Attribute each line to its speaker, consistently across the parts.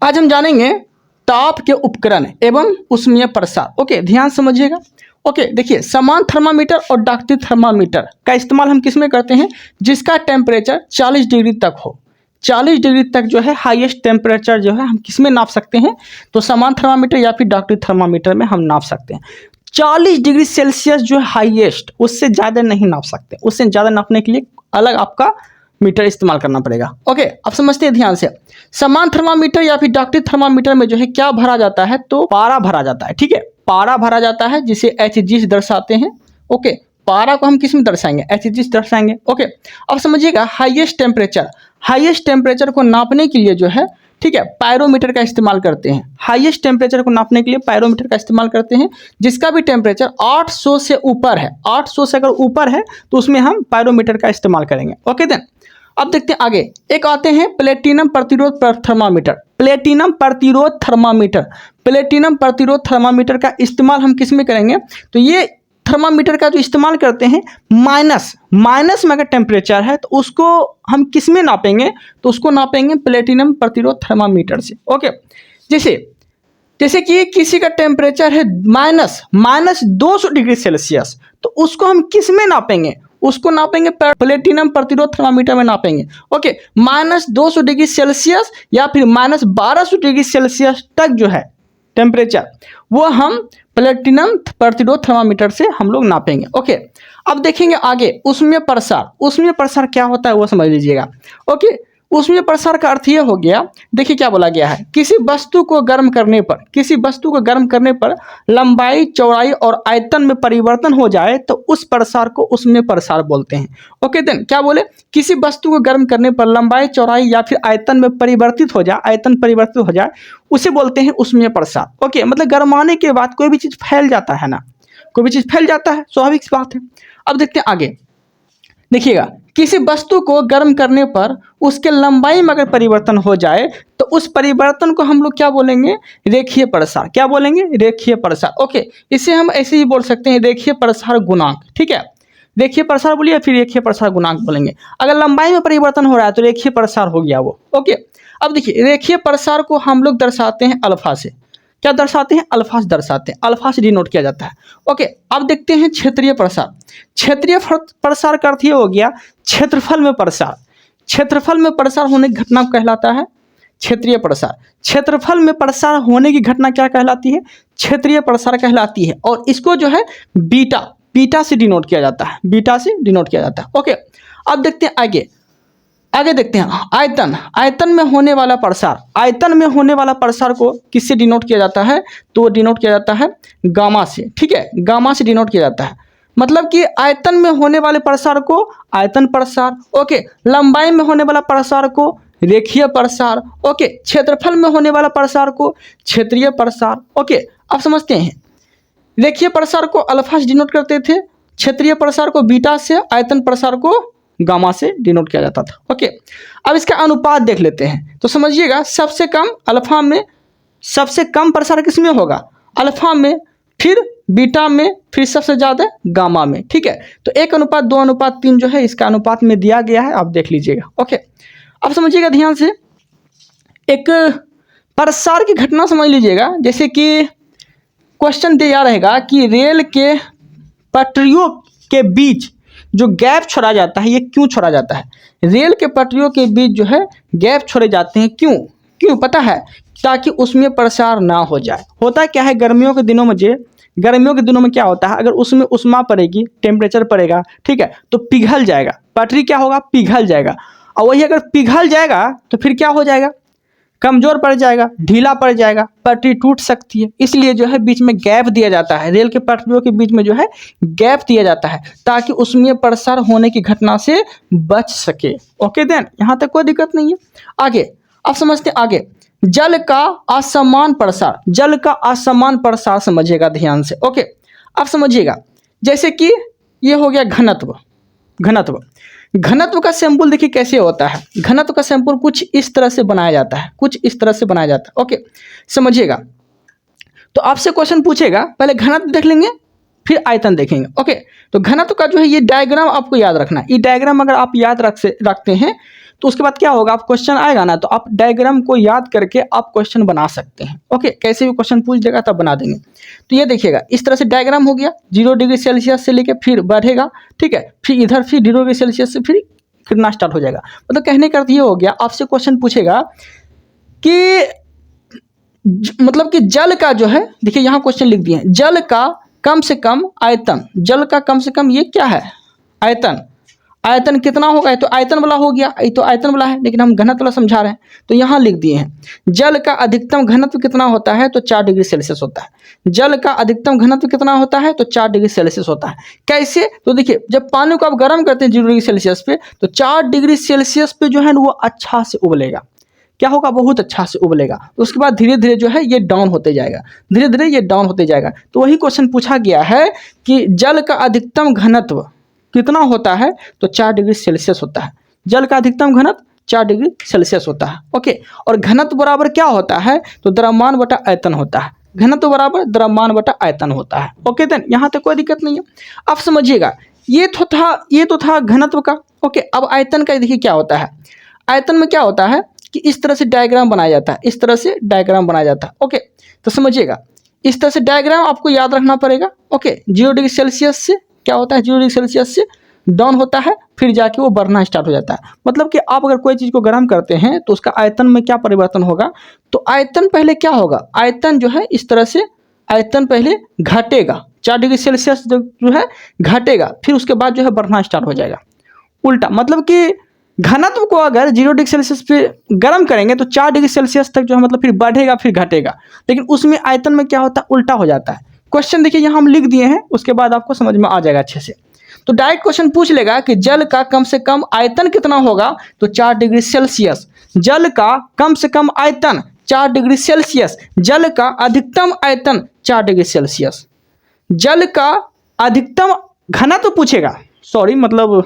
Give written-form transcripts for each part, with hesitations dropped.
Speaker 1: आज हम जानेंगे ताप के उपकरण एवं उष्मीय प्रसार। ओके, ध्यान समझिएगा। ओके, देखिए, समान थर्मामीटर और डॉक्टरी थर्मामीटर का इस्तेमाल हम किस में करते हैं? जिसका टेम्परेचर 40 डिग्री तक हो। 40 डिग्री तक जो है हाईएस्ट टेम्परेचर जो है हम किस में नाप सकते हैं? तो समान थर्मामीटर या फिर डॉक्टरी थर्मामीटर में हम नाप सकते हैं। 40 डिग्री सेल्सियस जो है हाईएस्ट, उससे ज़्यादा नहीं नाप सकते। उससे ज़्यादा नापने के लिए अलग आपका मीटर इस्तेमाल करना पड़ेगा। ओके, अब समझते हैं ध्यान से। समान थर्मामीटर या फिर डॉक्टरी थर्मामीटर में जो है क्या भरा जाता है? तो पारा भरा जाता है। ठीक है, पारा भरा जाता है जिसे एचजी दर्शाते हैं। ओके, पारा को हम किस में दर्शाएंगे? एचजी दर्शाएंगे। ओके, अब समझिएगा हाईएस्ट टेम्परेचर को नापने के लिए जो है, ठीक है, पायरोमीटर का इस्तेमाल करते हैं। हाईएस्ट टेम्परेचर को नापने के लिए पायरोमीटर का इस्तेमाल करते हैं, जिसका भी टेम्परेचर 800 से ऊपर है। 800 से अगर ऊपर है तो उसमें हम पायरोमीटर का इस्तेमाल करेंगे। ओके देन, अब देखते हैं आगे। एक आते हैं प्लेटिनम प्रतिरोध थर्मामीटर। प्लेटिनम प्रतिरोध थर्मामीटर का इस्तेमाल हम किस में करेंगे? तो ये थर्मामीटर का जो इस्तेमाल करते हैं, माइनस में अगर टेम्परेचर है तो उसको हम किस में नापेंगे? तो उसको नापेंगे प्लेटिनम प्रतिरोध थर्मामीटर से। ओके, जैसे कि किसी का टेम्परेचर है माइनस 200 डिग्री सेल्सियस, तो उसको हम किस में नापेंगे? उसको नापेंगे प्लेटिनम प्रतिरोध थर्मामीटर में नापेंगे। ओके, -200 डिग्री सेल्सियस या फिर -1200 डिग्री सेल्सियस तक जो है टेम्परेचर, वो हम प्लेटिनम प्रतिरोध थर्मामीटर से हम लोग नापेंगे। ओके, अब देखेंगे आगे उष्मीय प्रसार क्या होता है वो समझ लीजिएगा। ओके, उष्मीय प्रसार का अर्थ ये हो गया, देखिए क्या बोला गया है, किसी वस्तु को गर्म करने पर लंबाई, चौड़ाई और आयतन में परिवर्तन हो जाए तो उस प्रसार को उष्मीय प्रसार बोलते हैं। ओके देन, क्या बोले? किसी वस्तु को गर्म करने पर लंबाई, चौड़ाई या फिर आयतन परिवर्तित हो जाए, उसे बोलते हैं उष्मीय प्रसार। ओके, मतलब गर्माने के बाद कोई भी चीज़ फैल जाता है ना, कोई भी चीज़ फैल जाता है, स्वाभाविक बात है। अब देखते हैं आगे। देखिएगा, किसी वस्तु को गर्म करने पर उसके लंबाई में अगर परिवर्तन हो जाए तो उस परिवर्तन को हम लोग क्या बोलेंगे? रेखीय प्रसार। क्या बोलेंगे? रेखीय प्रसार। ओके, इसे हम ऐसे ही बोल सकते हैं, रेखीय प्रसार गुणांक। ठीक है, रेखीय प्रसार बोलिए, फिर रेखीय प्रसार गुणांक बोलेंगे। अगर लंबाई में परिवर्तन हो रहा है तो रेखीय प्रसार हो गया वो। ओके, अब देखिए, रेखीय प्रसार को हम लोग दर्शाते हैं अल्फा से। क्या दर्शाते हैं? अल्फा से दर्शाते हैं, अल्फा से डिनोट किया जाता है। ओके, अब देखते हैं क्षेत्रीय प्रसार का अर्थ ये हो गया क्षेत्रफल में प्रसार होने की घटना को कहलाता है क्षेत्रीय प्रसार। क्षेत्रफल में प्रसार होने की घटना क्या कहलाती है? क्षेत्रीय प्रसार कहलाती है। और इसको जो है बीटा से डिनोट किया जाता है। ओके, अब देखते हैं आगे देखते हैं आयतन में होने वाला प्रसार को किससे डिनोट किया जाता है? तो डिनोट किया जाता है गामा से। ठीक है, गामा से डिनोट किया जाता है। मतलब कि आयतन में होने वाले प्रसार को आयतन प्रसार, ओके, लंबाई में होने वाला प्रसार को रेखीय प्रसार, ओके, क्षेत्रफल में होने वाला प्रसार को क्षेत्रीय प्रसार। ओके, अब समझते हैं, रेखीय प्रसार को अल्फा से डिनोट करते थे, क्षेत्रीय प्रसार को बीटा से, आयतन प्रसार को गामा से डिनोट किया जाता था। ओके, अब इसका अनुपात देख लेते हैं। तो समझिएगा, सबसे कम प्रसार किस में होगा? अल्फा में, फिर बीटा में, फिर सबसे ज़्यादा गामा में। ठीक है, तो 1:2:3 जो है इसका अनुपात में दिया गया है, आप देख लीजिएगा। ओके, अब समझिएगा ध्यान से, एक प्रसार की घटना समझ लीजिएगा। जैसे कि क्वेश्चन दिया रहेगा कि रेल के पटरियों के बीच जो गैप छोड़ा जाता है, ये क्यों छोड़ा जाता है? रेल के पटरियों के बीच जो है गैप छोड़े जाते हैं, क्यों पता है? ताकि उसमें प्रसार ना हो जाए। होता क्या है, गर्मियों के दिनों में क्या होता है, अगर उसमें उष्मा पड़ेगी, टेम्परेचर पड़ेगा, ठीक है, तो पिघल जाएगा, पटरी क्या होगा? पिघल जाएगा। और वही अगर पिघल जाएगा तो फिर क्या हो जाएगा? कमज़ोर पड़ जाएगा, ढीला पड़ जाएगा, पटरी टूट सकती है। इसलिए जो है बीच में गैप दिया जाता है, रेल के पटरियों के बीच में जो है गैप दिया जाता है, ताकि उसमें प्रसार होने की घटना से बच सके। ओके देन, यहाँ तक कोई दिक्कत नहीं है। आगे अब समझते हैं आगे, जल का असमान प्रसार समझिएगा ध्यान से। ओके, अब समझिएगा, जैसे कि ये हो गया घनत्व का सैंपल। देखिए कैसे होता है, घनत्व का सैंपल कुछ इस तरह से बनाया जाता है। ओके, समझिएगा, तो आपसे क्वेश्चन पूछेगा, पहले घनत्व देख लेंगे, फिर आयतन देखेंगे। ओके, तो घनत्व का जो है ये डायग्राम आपको याद रखना है। ये डायग्राम अगर आप याद रखते हैं तो उसके बाद क्या होगा, आप क्वेश्चन आएगा ना तो आप डायग्राम को याद करके आप क्वेश्चन बना सकते हैं। ओके, कैसे भी क्वेश्चन पूछ देगा तब बना देंगे। तो ये देखिएगा, इस तरह से डायग्राम हो गया, 0 डिग्री सेल्सियस से लेके फिर बढ़ेगा, ठीक है, फिर इधर फिर 0 डिग्री सेल्सियस से फिर गिरना स्टार्ट हो जाएगा। मतलब कहने का अर्थ ये हो गया, आपसे क्वेश्चन पूछेगा कि मतलब कि जल का जो है, देखिए यहाँ क्वेश्चन लिख दिए हैं, जल का कम से कम आयतन, जल का कम से कम ये क्या है, आयतन, आयतन कितना होगा, ये तो आयतन वाला हो गया, ये तो आयतन वाला है, लेकिन हम घनत्व वाला समझा रहे हैं। तो यहाँ लिख दिए हैं, जल का अधिकतम घनत्व कितना होता है, तो 4 डिग्री सेल्सियस होता है। जल का अधिकतम घनत्व कितना होता है, तो 4 डिग्री सेल्सियस होता है। कैसे, तो देखिए जब पानी को आप गर्म करते हैं 0 डिग्री सेल्सियस पे, तो 4 डिग्री सेल्सियस पे जो है ना वो अच्छा से उबलेगा, क्या होगा, बहुत अच्छा से उबलेगा। उसके बाद धीरे धीरे जो है ये डाउन होते जाएगा, धीरे धीरे ये डाउन होते जाएगा। तो वही क्वेश्चन पूछा गया है कि जल का अधिकतम घनत्व कितना होता है, तो 4 डिग्री सेल्सियस होता है। जल का अधिकतम घनत्व 4 डिग्री सेल्सियस होता है। ओके, और घनत्व बराबर क्या होता है, तो द्रव्यमान बटा आयतन होता है। घनत्व बराबर द्रव्यमान बटा आयतन होता है। ओके देन, यहाँ तक कोई दिक्कत नहीं है। अब समझिएगा, ये तो था घनत्व का। ओके, अब आयतन का देखिए क्या होता है। आयतन में क्या होता है कि इस तरह से डायग्राम बनाया जाता है, इस तरह से डायग्राम बनाया जाता है। ओके, तो समझिएगा, इस तरह से डायग्राम आपको याद रखना पड़ेगा। ओके, 0 डिग्री सेल्सियस से क्या होता है, 0 डिग्री सेल्सियस से डाउन होता है, फिर जाके वो बढ़ना स्टार्ट हो जाता है। मतलब कि आप अगर कोई चीज़ को गर्म करते हैं तो उसका आयतन में क्या परिवर्तन होगा, तो आयतन पहले क्या होगा, आयतन जो है इस तरह से आयतन पहले घटेगा, 4 डिग्री सेल्सियस जो है घटेगा, फिर उसके बाद जो है बढ़ना स्टार्ट हो जाएगा। उल्टा, मतलब कि घनत्व को अगर 0 डिग्री सेल्सियस पे गर्म करेंगे तो 4 डिग्री सेल्सियस तक जो है मतलब फिर बढ़ेगा फिर घटेगा, लेकिन उसमें आयतन में क्या होता है, उल्टा हो जाता है। क्वेश्चन देखिए यहाँ हम लिख दिए हैं, उसके बाद आपको समझ में आ जाएगा अच्छे से। तो डायरेक्ट क्वेश्चन पूछ लेगा कि जल का कम से कम आयतन कितना होगा, तो 4 डिग्री सेल्सियस। जल का कम से कम आयतन 4 डिग्री सेल्सियस। जल का अधिकतम आयतन 4 डिग्री सेल्सियस। जल का अधिकतम घनत्व पूछेगा, सॉरी मतलब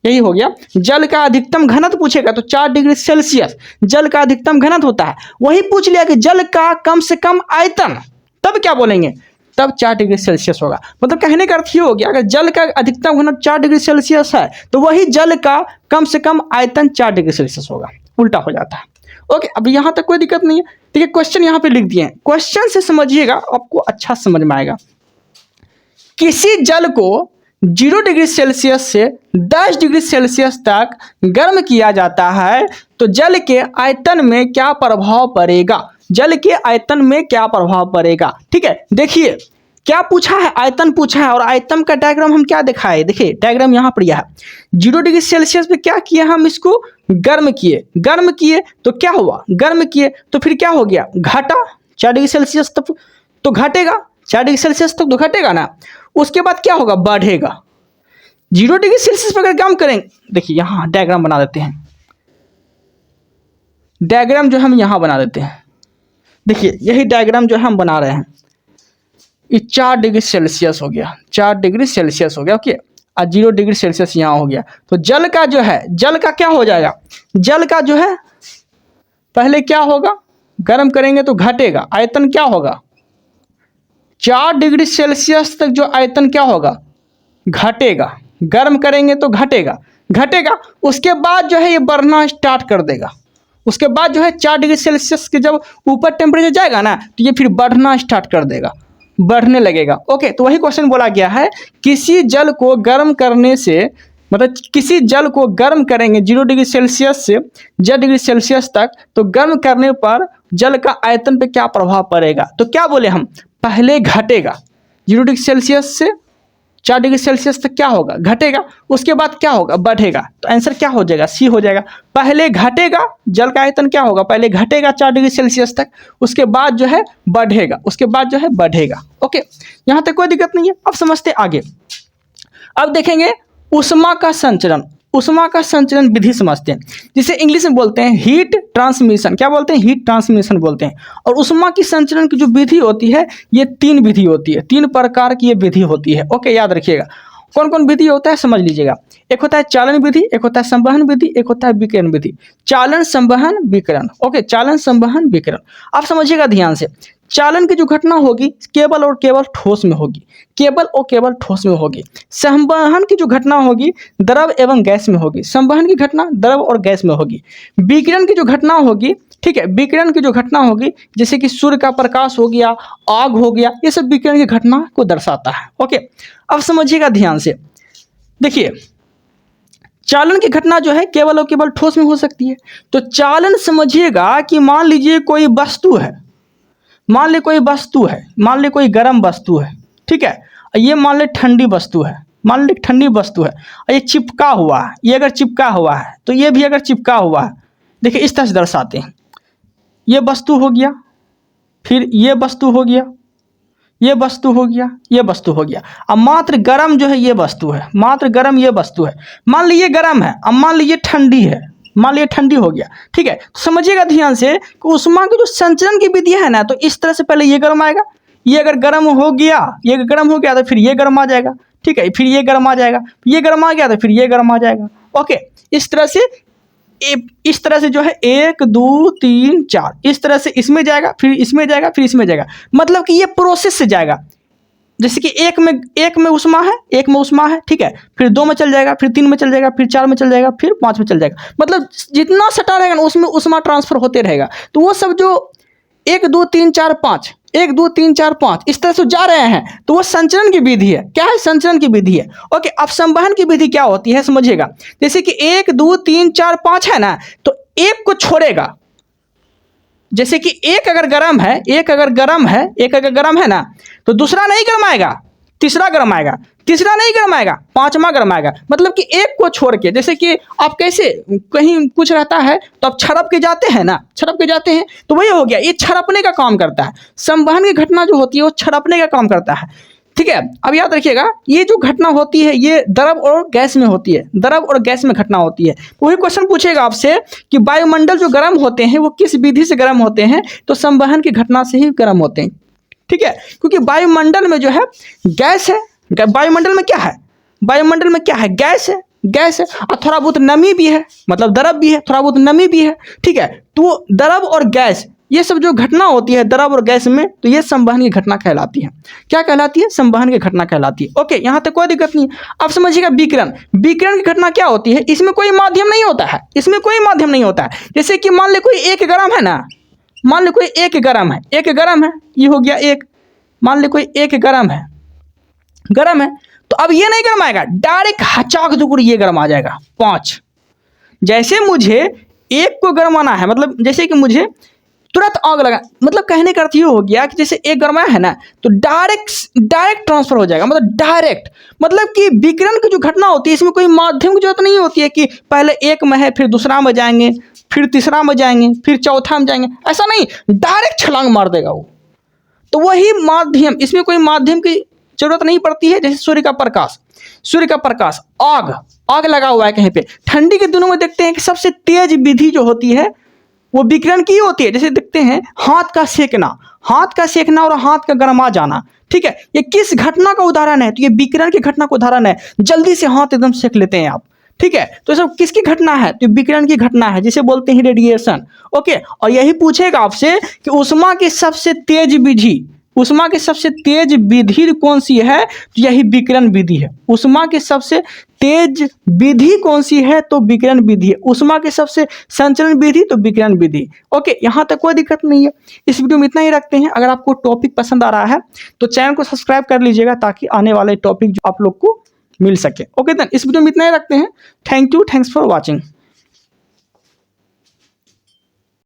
Speaker 1: यही हो गया, जल का अधिकतम घनत्व पूछेगा तो 4 डिग्री सेल्सियस जल का अधिकतम घनत्व होता है। वही पूछ लिया कि जल का कम से कम आयतन, तब क्या बोलेंगे, तब 4 डिग्री सेल्सियस होगा। मतलब कहने का अर्थ ये हो गया, अगर जल का अधिकतम घनत्व 4 डिग्री सेल्सियस है तो वही जल का कम से कम आयतन 4 डिग्री सेल्सियस होगा, उल्टा हो जाता है। ओके, अब यहाँ तक कोई दिक्कत नहीं है। ठीक है, क्वेश्चन यहाँ पे लिख दिए हैं, क्वेश्चन से समझिएगा, आपको अच्छा समझ में आएगा। किसी जल को 0 डिग्री सेल्सियस से 10 डिग्री सेल्सियस तक गर्म किया जाता है तो जल के आयतन में क्या प्रभाव पड़ेगा, जल के आयतन में क्या प्रभाव पड़ेगा। ठीक है, देखिए क्या पूछा है, आयतन पूछा है, और आयतन का डायग्राम हम क्या दिखाए, देखिए डायग्राम यहाँ पर यह है। 0 डिग्री सेल्सियस पे क्या किया, हम इसको गर्म किए तो क्या हुआ, गर्म किए तो फिर क्या हो गया, घटा 4 डिग्री सेल्सियस तक तो घटेगा, 4 डिग्री सेल्सियस तक तो घटेगा ना। उसके बाद क्या होगा, बढ़ेगा। 0 डिग्री सेल्सियस पर अगर काम करेंगे, देखिए यहाँ डायग्राम बना देते हैं, डायग्राम जो हम यहाँ बना देते हैं, देखिए यही डायग्राम जो हम बना रहे हैं, ये 4 डिग्री सेल्सियस हो गया, 4 डिग्री सेल्सियस हो गया। ओके, और 0 डिग्री सेल्सियस यहाँ हो गया। तो जल का जो है, जल का क्या हो जाएगा, जल का जो है पहले क्या होगा, गर्म करेंगे तो घटेगा, आयतन क्या होगा, 4 डिग्री सेल्सियस तक जो आयतन क्या होगा, घटेगा, गर्म करेंगे तो घटेगा। उसके बाद जो है ये बढ़ना स्टार्ट कर देगा। उसके बाद जो है 4 डिग्री सेल्सियस के जब ऊपर टेम्परेचर जाएगा ना तो ये फिर बढ़ना स्टार्ट कर देगा, बढ़ने लगेगा। ओके, तो वही क्वेश्चन बोला गया है, किसी जल को गर्म करने से, मतलब किसी जल को गर्म करेंगे 0 डिग्री सेल्सियस से 10 डिग्री सेल्सियस तक, तो गर्म करने पर जल का आयतन पे क्या प्रभाव पड़ेगा। तो क्या बोले हम, पहले घटेगा, 0 डिग्री सेल्सियस से 4 डिग्री सेल्सियस तक क्या होगा, घटेगा। उसके बाद क्या होगा, बढ़ेगा। तो आंसर क्या हो जाएगा, सी हो जाएगा। पहले घटेगा, जल का आयतन क्या होगा, पहले घटेगा 4 डिग्री सेल्सियस तक, उसके बाद जो है बढ़ेगा, उसके बाद जो है बढ़ेगा। ओके, यहाँ तक कोई दिक्कत नहीं है। अब समझते आगे। अब देखेंगे ऊष्मा का संचरण, ऊष्मा का संचरण विधि समझते हैं, जिसे इंग्लिश में बोलते हैं हीट ट्रांसमिशन। क्या बोलते हैं, हीट ट्रांसमिशन बोलते हैं। और ऊष्मा की संचरण की जो विधि होती है, ये 3 विधि होती है, 3 प्रकार की ये विधि होती है। ओके, याद रखिएगा। कौन कौन विधि होता है समझ लीजिएगा। एक होता है चालन विधि, एक होता है संवहन विधि, एक होता है विकिरण विधि। चालन, संवहन, विकिरण। ओके, चालन, संवहन, विकिरण। आप समझिएगा ध्यान से। चालन की जो घटना होगी केवल और केवल ठोस में होगी, केवल और केवल ठोस में होगी। संवहन की जो घटना होगी द्रव एवं गैस में होगी, संवहन की घटना द्रव और गैस में होगी। विकिरण की जो घटना होगी, ठीक है, विकिरण की जो घटना होगी जैसे कि सूर्य का प्रकाश हो गया, आग हो गया, ये सब विकिरण की घटना को दर्शाता है। ओके, अब समझिएगा ध्यान से। देखिए, चालन की घटना जो है केवल और केवल ठोस में हो सकती है। तो चालन समझिएगा कि मान लीजिए कोई वस्तु है, मान ले कोई वस्तु है, मान ले कोई गर्म वस्तु है, ठीक है, ये मान ले ठंडी वस्तु है, मान ले ठंडी वस्तु है, ये चिपका हुआ है, ये अगर चिपका हुआ है तो ये भी अगर चिपका हुआ है, देखिए इस तरह से दर्शाते हैं। ये वस्तु हो गया, फिर ये वस्तु हो गया, ये वस्तु हो गया, ये वस्तु हो गया। अब मात्र गर्म जो है ये वस्तु है, मात्र गर्म ये वस्तु है। मान लीजिए गर्म है, अब मान लीजिए ठंडी है, मान लीजिए ठंडी हो गया, ठीक है। तो समझिएगा ध्यान से कि उष्मा की जो संचरण की विधि है ना, तो इस तरह से पहले ये गर्म आएगा, ये अगर गर्म हो गया, ये गर्म हो गया तो फिर ये गर्म आ जाएगा, ठीक है, फिर ये गर्म आ जाएगा, ये गर्म आ गया तो फिर ये गर्म आ जाएगा। ओके, इस तरह से जो है 1 2 3 4 इस तरह से इसमें जाएगा, फिर इसमें जाएगा, फिर इसमें जाएगा। मतलब कि ये प्रोसेस से जाएगा। जैसे कि एक में उष्मा है, एक में उष्मा है, ठीक है, फिर 2 में चल जाएगा, फिर 3 में चल जाएगा, फिर 4 में चल जाएगा, फिर 5 में चल जाएगा। मतलब जितना सटा रहेगा ना उसमें उष्मा ट्रांसफर होते रहेगा। तो वो सब जो 1 2 3 4 5 1 2 3 4 5 इस तरह से जा रहे हैं, तो वो संचरण की विधि है। क्या है? संचरण की विधि है। ओके, अब संवहन की विधि क्या होती है समझिएगा। जैसे कि 1 2 3 4 5 है ना, तो एक को छोड़ेगा। जैसे कि एक अगर गर्म है, एक अगर गर्म है ना, तो दूसरा नहीं गर्म आएगा, तीसरा गर्म आएगा, तीसरा नहीं गर्म आएगा, पांचवा गर्म आएगा। मतलब कि एक को छोड़ के, जैसे कि आप कैसे कहीं कुछ रहता है तो आप छड़प के जाते हैं ना, छड़प के जाते हैं, तो वही हो गया, ये छड़पने का काम करता है। संवहन की घटना जो होती है वो छड़पने का काम करता है, ठीक है। अब याद रखिएगा, ये जो घटना होती है ये द्रव और गैस में होती है, द्रव और गैस में घटना होती है। वही क्वेश्चन पूछेगा आपसे कि वायुमंडल जो गर्म होते हैं वो किस विधि से गर्म होते हैं, तो संवहन की घटना से ही गर्म होते हैं, ठीक है। क्योंकि वायुमंडल में जो है गैस है, वायुमंडल में क्या है, वायुमंडल में क्या है, गैस है, गैस है, और थोड़ा बहुत नमी भी है, मतलब द्रव भी है, थोड़ा बहुत नमी भी है, ठीक है। तो द्रव और गैस ये सब जो घटना होती है द्रव और गैस में, तो ये संवहन की घटना कहलाती है। क्या कहलाती है? संवहन की घटना कहलाती है। ओके, यहाँ तक कोई दिक्कत नहीं। अब समझिएगा विकिरण। विकिरण की घटना क्या होती है? इसमें कोई माध्यम नहीं होता है, इसमें कोई माध्यम नहीं होता है। जैसे कि मान ले कोई एक गर्म है ना, मान ले कोई एक गर्म है, एक गर्म है, ये हो गया एक, मान ले कोई एक गर्म है, गर्म है, तो अब ये नहीं गर्म आएगा, डायरेक्ट हचाक दुकुड़ ये गर्म आ जाएगा 5। जैसे मुझे एक को गर्माना है, मतलब जैसे कि मुझे तुरंत आग लगा, मतलब कहने का अर्थ ये हो गया कि जैसे एक गर्माया है ना, तो डायरेक्ट ट्रांसफर हो जाएगा, मतलब डायरेक्ट। मतलब कि विकिरण की जो घटना होती है इसमें कोई माध्यम की जरूरत नहीं होती है कि पहले एक में है फिर दूसरा में जाएंगे, फिर तीसरा में जाएंगे, फिर चौथा में जाएंगे, ऐसा नहीं, डायरेक्ट छलांग मार देगा वो। तो वही माध्यम, इसमें कोई माध्यम की जरूरत नहीं पड़ती है। जैसे सूर्य का प्रकाश, सूर्य का प्रकाश, आग लगा हुआ है कहीं पे, ठंडी के दिनों में देखते हैं कि सबसे तेज विधि जो होती है वो विकिरण की होती है। जैसे देखते हैं हाथ का सेकना और हाथ का गरमा जाना, ठीक है, ये किस घटना का उदाहरण है? तो ये विकिरण की घटना का उदाहरण है। जल्दी से हाथ एकदम सेक लेते हैं आप, ठीक है, तो सब किसकी घटना है? तो विकिरण की घटना है, जिसे बोलते हैं रेडिएशन। ओके, और यही पूछेगा आपसे कि उष्मा की सबसे तेज विधि, उष्मा की सबसे तेज विधि कौन सी है? तो यही विकिरण विधि है। उष्मा की सबसे तेज विधि कौन सी है? तो विकिरण विधि है। उष्मा की सबसे संचरण विधि तो विकिरण विधि। ओके, यहाँ तक कोई दिक्कत नहीं है। इस वीडियो में इतना ही रखते हैं। अगर आपको टॉपिक पसंद आ रहा है तो चैनल को सब्सक्राइब कर लीजिएगा ताकि आने वाले टॉपिक जो आप लोग को मिल सके। ओके देन, इस वीडियो में इतना ही रखते हैं। Thank you, thanks for watching.